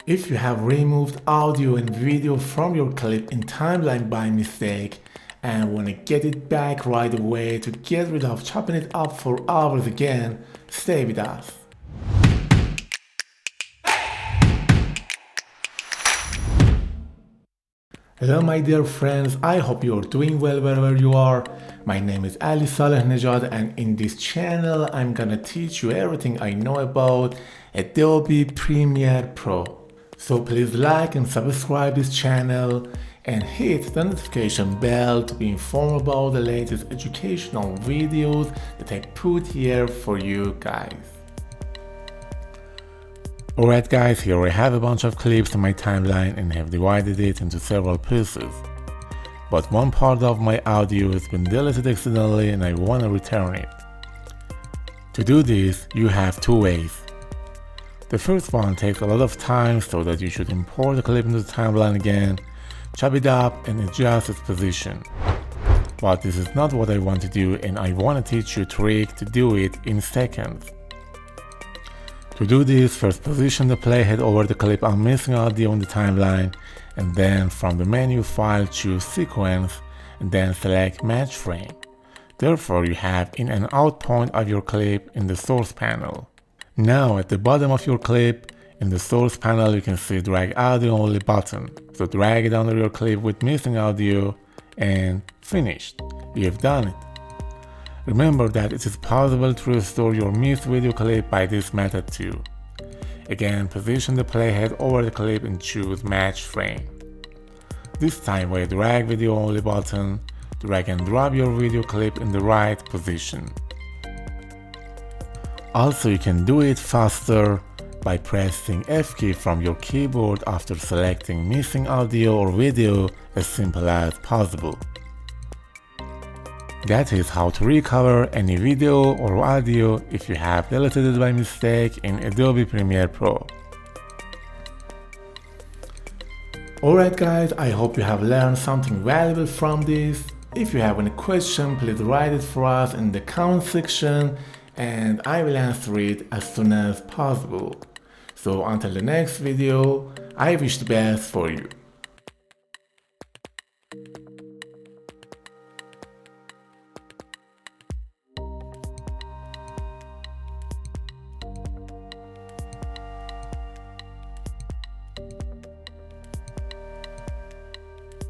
If you have removed audio and video from your clip in timeline by mistake and want to get it back right away to get rid of chopping it up for hours again, stay with us. Hello my dear friends, I hope you are doing well wherever you are. My name is Ali Saleh Nejad and in this channel I'm gonna teach you everything I know about Adobe Premiere Pro. So please like and subscribe this channel and hit the notification bell to be informed about the latest educational videos that I put here for you guys. Alright guys, here I have a bunch of clips in my timeline and have divided it into several pieces. But one part of my audio has been deleted accidentally and I want to return it. To do this, you have two ways. The first one takes a lot of time, so that you should import the clip into the timeline again, chop it up and adjust its position. But this is not what I want to do and I want to teach you a trick to do it in seconds. To do this, first position the playhead over the clip on missing audio on the timeline, and then from the menu file choose sequence and then select match frame. Therefore you have in and out point of your clip in the source panel. Now at the bottom of your clip, in the source panel you can see drag audio only button. So drag it under your clip with missing audio and finished. You have done it. Remember that it is possible to restore your missed video clip by this method too. Again, position the playhead over the clip and choose match frame. This time with drag video only button, drag and drop your video clip in the right position. Also you can do it faster by pressing F key from your keyboard after selecting missing audio or video as simple as possible. That is how to recover any video or audio if you have deleted it by mistake in Adobe Premiere Pro. Alright guys, I hope you have learned something valuable from this. If you have any question, please write it for us in the comment section and I will answer it as soon as possible. So until the next video, I wish the best for you.